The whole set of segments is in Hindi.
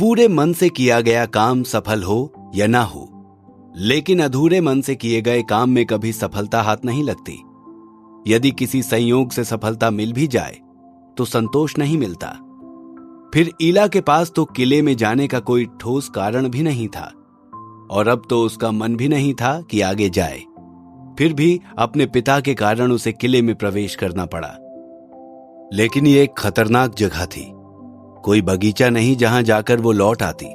पूरे मन से किया गया काम सफल हो या ना हो, लेकिन अधूरे मन से किए गए काम में कभी सफलता हाथ नहीं लगती। यदि किसी संयोग से सफलता मिल भी जाए तो संतोष नहीं मिलता। फिर ईला के पास तो किले में जाने का कोई ठोस कारण भी नहीं था और अब तो उसका मन भी नहीं था कि आगे जाए। फिर भी अपने पिता के कारण उसे किले में प्रवेश करना पड़ा। लेकिन ये एक खतरनाक जगह थी, कोई बगीचा नहीं जहां जाकर वो लौट आती।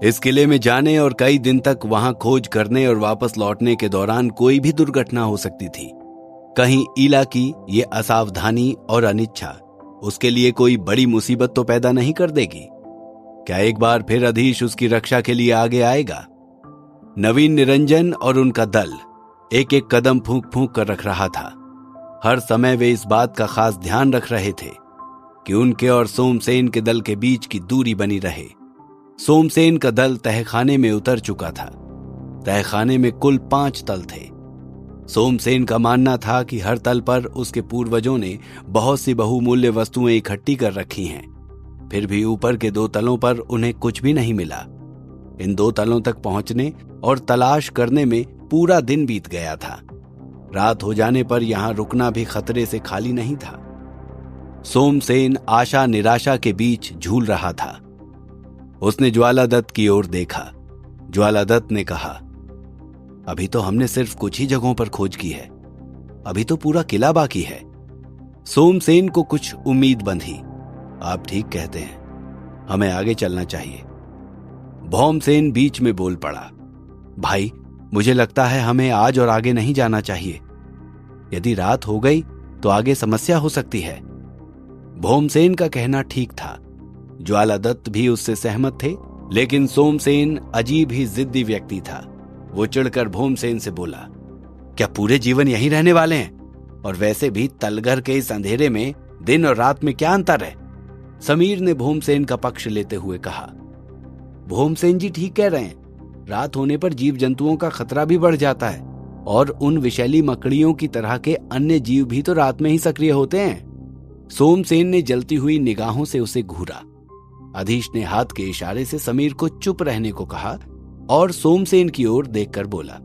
इस किले में जाने और कई दिन तक वहां खोज करने और वापस लौटने के दौरान कोई भी दुर्घटना हो सकती थी। कहीं ईला की ये असावधानी और अनिच्छा उसके लिए कोई बड़ी मुसीबत तो पैदा नहीं कर देगी? क्या एक बार फिर अधीश उसकी रक्षा के लिए आगे आएगा? नवीन, निरंजन और उनका दल एक एक कदम फूंक फूंक कर रख रहा था। हर समय वे इस बात का खास ध्यान रख रहे थे कि उनके और सोमसेन के दल के बीच की दूरी बनी रहे। सोमसेन का दल तहखाने में उतर चुका था। तहखाने में कुल 5 तल थे। सोमसेन का मानना था कि हर तल पर उसके पूर्वजों ने बहुत सी बहुमूल्य वस्तुएं इकट्ठी कर रखी हैं। फिर भी ऊपर के 2 तलों पर उन्हें कुछ भी नहीं मिला। इन 2 तलों तक पहुंचने और तलाश करने में पूरा दिन बीत गया था। रात हो जाने पर यहां रुकना भी खतरे से खाली नहीं था। सोमसेन आशा निराशा के बीच झूल रहा था। उसने ज्वालादत्त की ओर देखा। ज्वालादत्त ने कहा, अभी तो हमने सिर्फ कुछ ही जगहों पर खोज की है, अभी तो पूरा किला बाकी है। सोमसेन को कुछ उम्मीद बंधी। आप ठीक कहते हैं, हमें आगे चलना चाहिए। भौमसेन बीच में बोल पड़ा, भाई मुझे लगता है हमें आज और आगे नहीं जाना चाहिए। यदि रात हो गई तो आगे समस्या हो सकती है। भौमसेन का कहना ठीक था। ज्वालादत्त भी उससे सहमत थे, लेकिन सोमसेन अजीब ही जिद्दी व्यक्ति था। वो चिढ़कर भौमसेन से बोला, क्या पूरे जीवन यहीं रहने वाले हैं? और वैसे भी तलघर के इस अंधेरे में दिन और रात में क्या अंतर है? समीर ने भौमसेन का पक्ष लेते हुए कहा, भौमसेन जी ठीक कह रहे हैं। रात होने पर जीव जंतुओं का खतरा भी बढ़ जाता है और उन विषैली मकड़ियों की तरह के अन्य जीव भी तो रात में ही सक्रिय होते हैं। सोमसेन ने जलती हुई निगाहों से उसे घूरा। अधीश ने हाथ के इशारे से समीर को चुप रहने को कहा और सोमसेन की ओर देखकर बोला,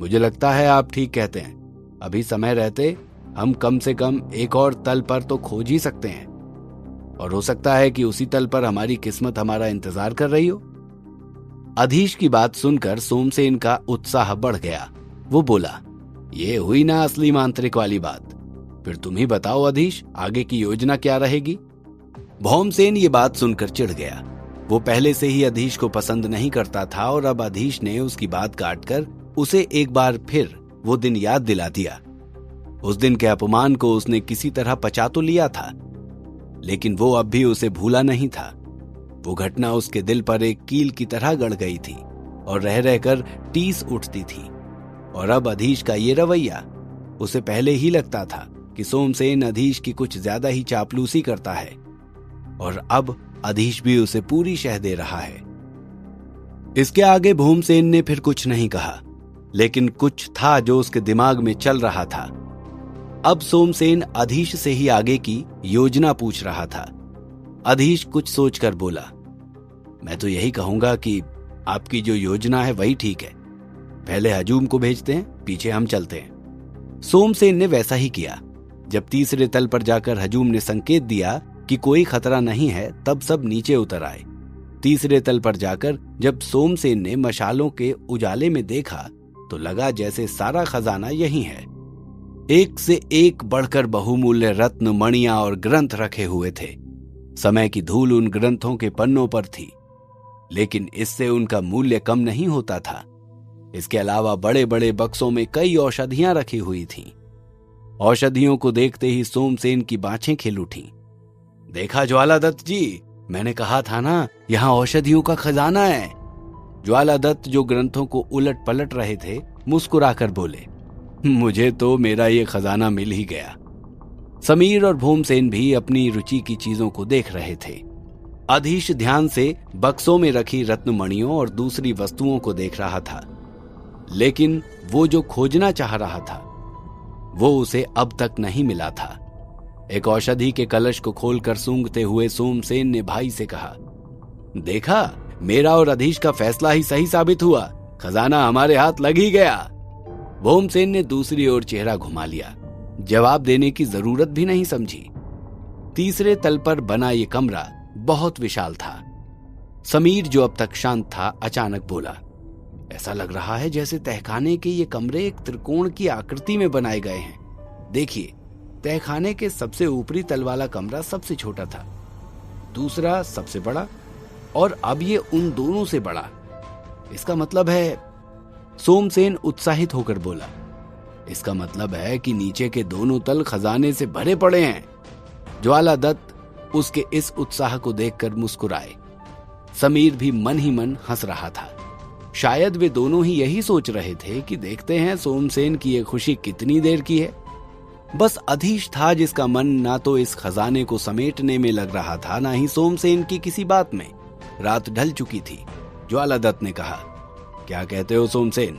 मुझे लगता है आप ठीक कहते हैं। अभी समय रहते हम कम से कम एक और तल पर तो खोज ही सकते हैं और हो सकता है कि उसी तल पर हमारी किस्मत हमारा इंतजार कर रही हो। अधीश की बात सुनकर सोमसेन का उत्साह बढ़ गया। वो बोला, ये हुई ना असली मांत्रिक वाली बात। फिर तुम ही बताओ अधीश, आगे की योजना क्या रहेगी? भौमसेन ये बात सुनकर चिढ़ गया। वो पहले से ही अधीश को पसंद नहीं करता था और अब अधीश ने उसकी बात काटकर उसे एक बार फिर वो दिन याद दिला दिया। उस दिन के अपमान को उसने किसी तरह पचा तो लिया था, लेकिन वो अब भी उसे भूला नहीं था। वो घटना उसके दिल पर एक कील की तरह गड़ गई थी और रह रहकर टीस उठती थी। और अब अधीश का ये रवैया, उसे पहले ही लगता था कि सोमसेन अधीश की कुछ ज्यादा ही चापलूसी करता है और अब अधीश भी उसे पूरी शह दे रहा है। इसके आगे भौमसेन ने फिर कुछ नहीं कहा, लेकिन कुछ था जो उसके दिमाग में चल रहा था। अब सोमसेन अधीश से ही आगे की योजना पूछ रहा था। अधीश कुछ सोचकर बोला, मैं तो यही कहूंगा कि आपकी जो योजना है वही ठीक है। पहले हजूम को भेजते हैं, पीछे हम चलते हैं। सोमसेन ने वैसा ही किया। जब तीसरे तल पर जाकर हजूम ने संकेत दिया कि कोई खतरा नहीं है, तब सब नीचे उतर आए। तीसरे तल पर जाकर जब सोमसेन ने मशालों के उजाले में देखा तो लगा जैसे सारा खजाना यही है। एक से एक बढ़कर बहुमूल्य रत्न, मणियां और ग्रंथ रखे हुए थे। समय की धूल उन ग्रंथों के पन्नों पर थी, लेकिन इससे उनका मूल्य कम नहीं होता था। इसके अलावा बड़े बड़े बक्सों में कई औषधियां रखी हुई थीं। औषधियों को देखते ही सोमसेन की बाछें खिल उठीं। देखा ज्वालादत्त जी, मैंने कहा था ना, यहां औषधियों का खजाना है। ज्वालादत्त जो ग्रंथों को उलट पलट रहे थे, मुस्कुराकर बोले, मुझे तो मेरा ये खजाना मिल ही गया। समीर और भौमसेन भी अपनी रुचि की चीजों को देख रहे थे। अधीश ध्यान से बक्सों में रखी रत्नमणियों और दूसरी वस्तुओं को देख रहा था, लेकिन वो जो खोजना चाह रहा था वो उसे अब तक नहीं मिला था। एक औषधि के कलश को खोलकर सूंघते हुए सोमसेन ने भाई से कहा, देखा, मेरा और अधीश का फैसला ही सही साबित हुआ, खजाना हमारे हाथ लग ही गया। भोमसेन ने दूसरी ओर चेहरा घुमा लिया, जवाब देने की जरूरत भी नहीं समझी। तीसरे तल पर बना ये कमरा बहुत विशाल था। समीर, जो अब तक शांत था, अचानक बोला, ऐसा लग रहा है जैसे तहखाने के ये कमरे एक त्रिकोण की आकृति में बनाए गए हैं। देखिए, तहखाने के सबसे ऊपरी तल वाला कमरा सबसे छोटा था, दूसरा सबसे बड़ा, और अब ये उन दोनों से बड़ा। इसका मतलब है, सोमसेन उत्साहित होकर बोला, इसका मतलब है कि नीचे के दोनों तल खजाने से भरे पड़े हैं। ज्वालादत्त उसके इस उत्साह को देखकर मुस्कुराए। समीर भी मन ही मन हंस रहा था। शायद वे दोनों ही यही सोच रहे थे कि देखते हैं सोमसेन की ये खुशी कितनी देर की है। बस अधीश था जिसका मन ना तो इस खजाने को समेटने में लग रहा था, ना ही सोमसेन की किसी बात में। रात ढल चुकी थी। ज्वालादत्त ने कहा, क्या कहते हो सोमसेन,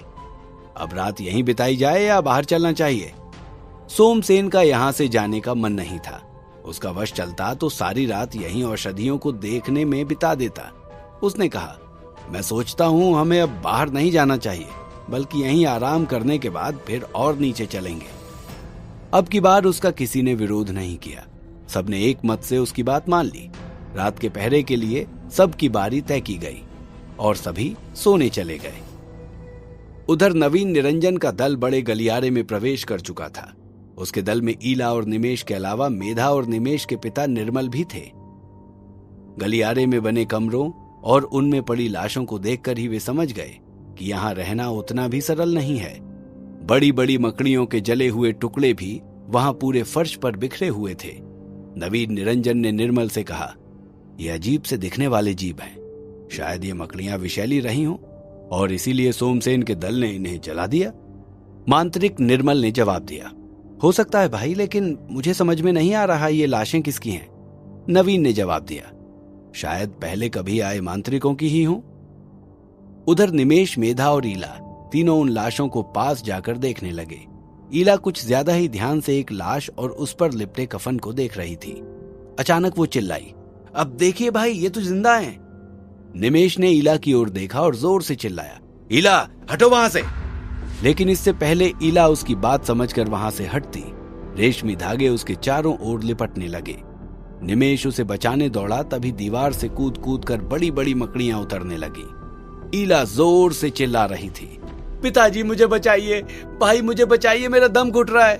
अब रात यहीं बिताई जाए या बाहर चलना चाहिए? सोमसेन का यहां से जाने का मन नहीं था। उसका वश चलता तो सारी रात यहीं औषधियों को देखने में बिता देता। उसने कहा, मैं सोचता हूं हमें अब बाहर नहीं जाना चाहिए, बल्कि यहीं आराम करने के बाद फिर और नीचे चलेंगे। अब की बार उसका किसी ने विरोध नहीं किया। सबने एक मत से उसकी बात मान ली। रात के पहरे के लिए सबकी बारी तय की गई और सभी सोने चले गए। उधर नवीन निरंजन का दल बड़े गलियारे में प्रवेश कर चुका था। उसके दल में ईला और निमेश के अलावा मेधा और निमेश के पिता निर्मल भी थे। गलियारे में बने कमरों और उनमें पड़ी लाशों को देखकर ही वे समझ गए कि यहां रहना उतना भी सरल नहीं है। बड़ी बड़ी मकड़ियों के जले हुए टुकड़े भी वहां पूरे फर्श पर बिखरे हुए थे। नवीन निरंजन ने निर्मल से कहा, यह अजीब से दिखने वाले जीव हैं। शायद ये मकड़ियां विषैली रही हों और इसीलिए सोमसेन के दल ने इन्हें जला दिया। मांत्रिक निर्मल ने जवाब दिया, हो सकता है भाई, लेकिन मुझे समझ में नहीं आ रहा ये लाशें किसकी हैं। नवीन ने जवाब दिया, शायद पहले कभी आए मांत्रिकों की ही हों। उधर निमेश, मेधा और ईला तीनों उन लाशों को पास जाकर देखने लगे। ईला कुछ ज्यादा ही ध्यान से एक लाश और उस पर लिपटे कफन को देख रही थी। अचानक वो चिल्लाई, अब देखिए भाई, ये तो जिंदा हैं। निमेश ने ईला की ओर देखा और जोर से चिल्लाया, ईला हटो वहां से। लेकिन इससे पहले ईला उसकी बात समझकर वहां से हटती, रेशमी धागे उसके चारों ओर लिपटने लगे। निमेश उसे बचाने दौड़ा, तभी दीवार से कूद कूद कर बड़ी बड़ी मकड़ियां उतरने लगी। ईला जोर से चिल्ला रही थी, पिताजी मुझे बचाइए, भाई मुझे बचाइए, मेरा दम घुट रहा है।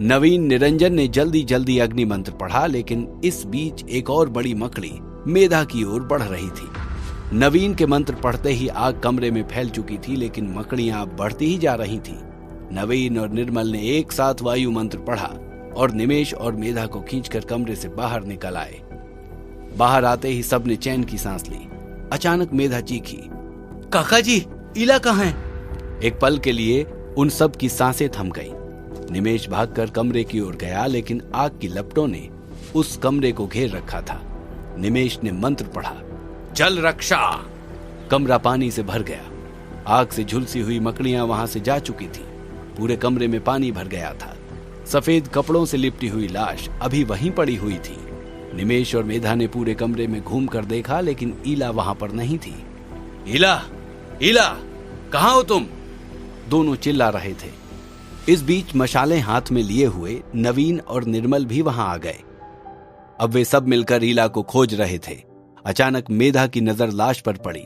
नवीन निरंजन ने जल्दी जल्दी अग्नि मंत्र पढ़ा, लेकिन इस बीच एक और बड़ी मकड़ी मेधा की ओर बढ़ रही थी। नवीन के मंत्र पढ़ते ही आग कमरे में फैल चुकी थी, लेकिन मकड़ियां अब बढ़ती ही जा रही थीं। नवीन और निर्मल ने एक साथ वायु मंत्र पढ़ा और निमेश और मेधा को खींचकर कमरे से बाहर निकल आए। बाहर आते ही सबने चैन की सांस ली। अचानक मेधा चीखी, काका जी, ईला कहाँ है? एक पल के लिए उन सब की सांसें थम गईं। निमेश भागकर कमरे की ओर गया, लेकिन आग की लपटों ने उस कमरे को घेर रखा था। निमेश ने मंत्र पढ़ा, जल रक्षा। कमरा पानी से भर गया। आग से झुलसी हुई मकड़ियां वहां से जा चुकी थी। पूरे कमरे में पानी भर गया था। सफेद कपड़ों से लिपटी हुई लाश अभी वहीं पड़ी हुई थी। निमेश और मेधा ने पूरे कमरे में घूमकर देखा, लेकिन ईला वहां पर नहीं थी। ईला, ईला, कहां हो तुम? दोनों चिल्ला रहे थे। इस बीच मशालें हाथ में लिए हुए नवीन और निर्मल भी वहां आ गए। अब वे सब मिलकर ईला को खोज रहे थे। अचानक मेधा की नजर लाश पर पड़ी।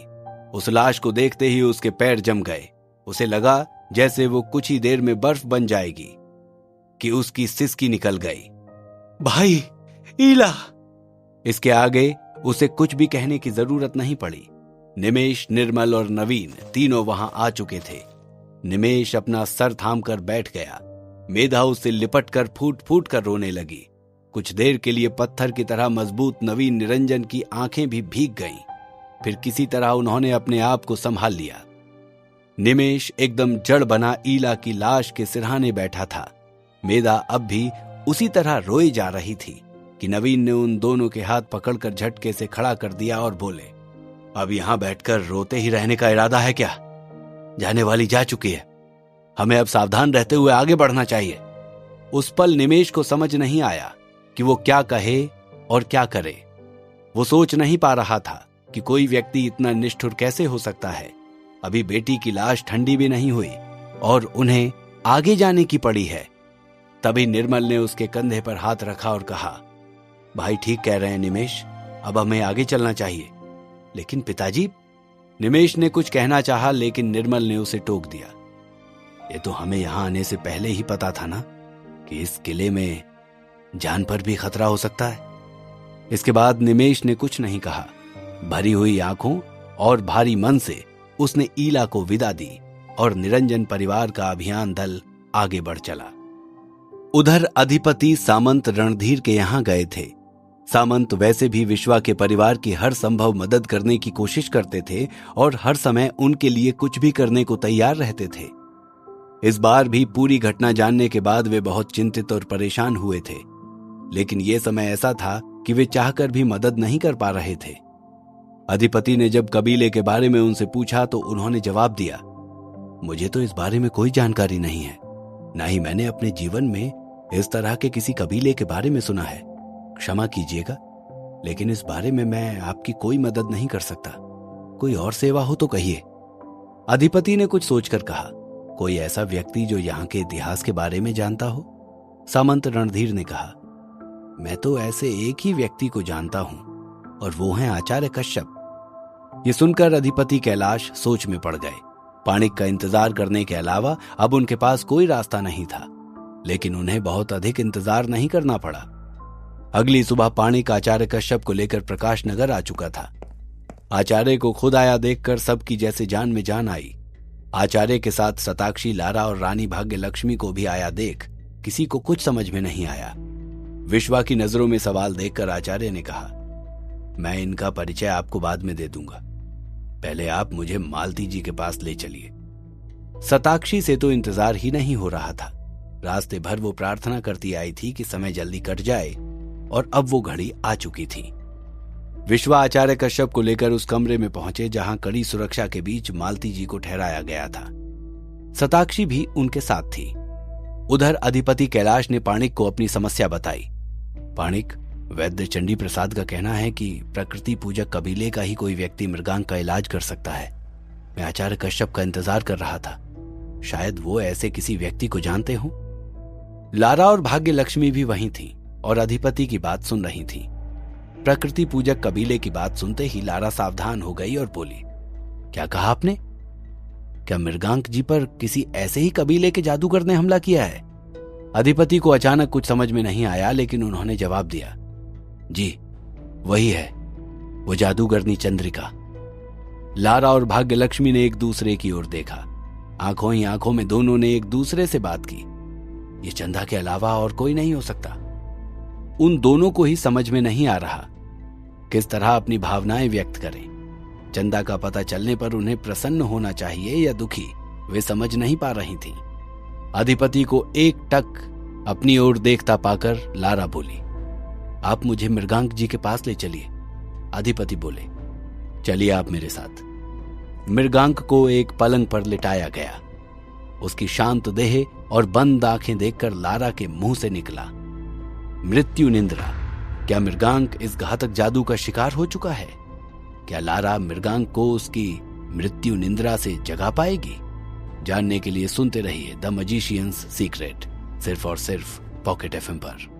उस लाश को देखते ही उसके पैर जम गए। उसे लगा जैसे वो कुछ ही देर में बर्फ बन जाएगी कि उसकी सिसकी निकल गई। भाई, ईला। इसके आगे उसे कुछ भी कहने की जरूरत नहीं पड़ी। निमेश, निर्मल और नवीन तीनों वहां आ चुके थे। निमेश अपना सर थामकर बैठ गया। मेधा उससे लिपटकर फूट फूट कर रोने लगी। कुछ देर के लिए पत्थर की तरह मजबूत नवीन निरंजन की आंखें भी भीग गईं। फिर किसी तरह उन्होंने अपने आप को संभाल लिया। निमेश एकदम जड़ बना ईला की लाश के सिरहाने बैठा था। मेधा अब भी उसी तरह रोई जा रही थी कि नवीन ने उन दोनों के हाथ पकड़कर झटके से खड़ा कर दिया और बोले, अब यहां बैठकर रोते ही रहने का इरादा है क्या? जाने वाली जा चुकी है। हमें अब सावधान रहते हुए आगे बढ़ना चाहिए। उस पल निमेश को समझ नहीं आया कि वो क्या कहे और क्या करे। वो सोच नहीं पा रहा था। कि कोई व्यक्ति इतना निष्ठुर कैसे हो सकता है। अभी बेटी की लाश ठंडी भी नहीं हुई और उन्हें आगे जाने की पड़ी है। तभी निर्मल ने उसके कंधे पर हाथ रखा और कहा, भाई ठीक कह रहे हैं निमेश, अब हमें आगे चलना चाहिए। लेकिन पिताजी, निमेश ने कुछ कहना चाहा लेकिन निर्मल ने उसे टोक दिया। ये तो हमें यहां आने से पहले ही पता था ना कि इस किले में जान पर भी खतरा हो सकता है। इसके बाद निमेश ने कुछ नहीं कहा। भरी हुई आंखों और भारी मन से उसने ईला को विदा दी और निरंजन परिवार का अभियान दल आगे बढ़ चला। उधर अधिपति सामंत रणधीर के यहां गए थे। सामंत वैसे भी विश्वा के परिवार की हर संभव मदद करने की कोशिश करते थे और हर समय उनके लिए कुछ भी करने को तैयार रहते थे। इस बार भी पूरी घटना जानने के बाद वे बहुत चिंतित और परेशान हुए थे, लेकिन यह समय ऐसा था कि वे चाहकर भी मदद नहीं कर पा रहे थे। अधिपति ने जब कबीले के बारे में उनसे पूछा तो उन्होंने जवाब दिया, मुझे तो इस बारे में कोई जानकारी नहीं है, ना ही मैंने अपने जीवन में इस तरह के किसी कबीले के बारे में सुना है। क्षमा कीजिएगा, लेकिन इस बारे में मैं आपकी कोई मदद नहीं कर सकता। कोई और सेवा हो तो कहिए। अधिपति ने कुछ सोचकर कहा, कोई ऐसा व्यक्ति जो यहाँ के इतिहास के बारे में जानता हो? सामंत रणधीर ने कहा, मैं तो ऐसे एक ही व्यक्ति को जानता हूं और वो हैं आचार्य कश्यप। ये सुनकर अधिपति कैलाश सोच में पड़ गए। पाणिक का इंतजार करने के अलावा अब उनके पास कोई रास्ता नहीं था, लेकिन उन्हें बहुत अधिक इंतजार नहीं करना पड़ा। अगली सुबह पाणिक आचार्य कश्यप को लेकर प्रकाश नगर आ चुका था। आचार्य को खुद आया देखकर सबकी जैसे जान में जान आई। आचार्य के साथ सताक्षी, लारा और रानी भाग्य लक्ष्मी को भी आया देख किसी को कुछ समझ में नहीं आया। विश्वा की नजरों में सवाल देखकर आचार्य ने कहा, मैं इनका परिचय आपको बाद में दे दूंगा, पहले आप मुझे मालती जी के पास ले चलिए। सताक्षी से तो इंतजार ही नहीं हो रहा था। रास्ते भर वो प्रार्थना करती आई थी कि समय जल्दी कट जाए, और अब वो घड़ी आ चुकी थी। विश्वा आचार्य कश्यप को लेकर उस कमरे में पहुंचे जहां कड़ी सुरक्षा के बीच मालती जी को ठहराया गया था। सताक्षी भी उनके साथ थी। उधर अधिपति कैलाश ने पाणिक को अपनी समस्या बताई। पाणिक, वैद्य चंडी प्रसाद का कहना है कि प्रकृति पूजक कबीले का ही कोई व्यक्ति मृगांक का इलाज कर सकता है। मैं आचार्य कश्यप का इंतजार कर रहा था, शायद वो ऐसे किसी व्यक्ति को जानते हों। लारा और भाग्य लक्ष्मी भी वहीं थी और अधिपति की बात सुन रही थी। प्रकृति पूजक कबीले की बात सुनते ही लारा सावधान हो गई और बोली, क्या कहा आपने? क्या मृगांक जी पर किसी ऐसे ही कबीले के जादूगर ने हमला किया है? अधिपति को अचानक कुछ समझ में नहीं आया, लेकिन उन्होंने जवाब दिया, जी वही है, वो जादूगरनी चंद्रिका। लारा और भाग्य लक्ष्मी ने एक दूसरे की ओर देखा। आंखों ही आंखों में दोनों ने एक दूसरे से बात की। ये चंदा के अलावा और कोई नहीं हो सकता। उन दोनों को ही समझ में नहीं आ रहा किस तरह अपनी भावनाएं व्यक्त करें। चंदा का पता चलने पर उन्हें प्रसन्न होना चाहिए या दुखी, वे समझ नहीं पा रही थीं। अधिपति को एक टक अपनी ओर देखता पाकर लारा बोली, आप मुझे मृगांक जी के पास ले चलिए। अधिपति बोले, चलिए आप मेरे साथ। मृगांक को एक पलंग पर लिटाया गया। उसकी शांत देह और बंद आंखें देखकर लारा के मुंह से निकला, मृत्यु निंद्रा। क्या मृगांक इस घातक जादू का शिकार हो चुका है? क्या लारा मृगांक को उसकी मृत्यु निंद्रा से जगा पाएगी? जानने के लिए सुनते रहिए द मजिशियंस सीक्रेट, सिर्फ और सिर्फ पॉकेट FM पर।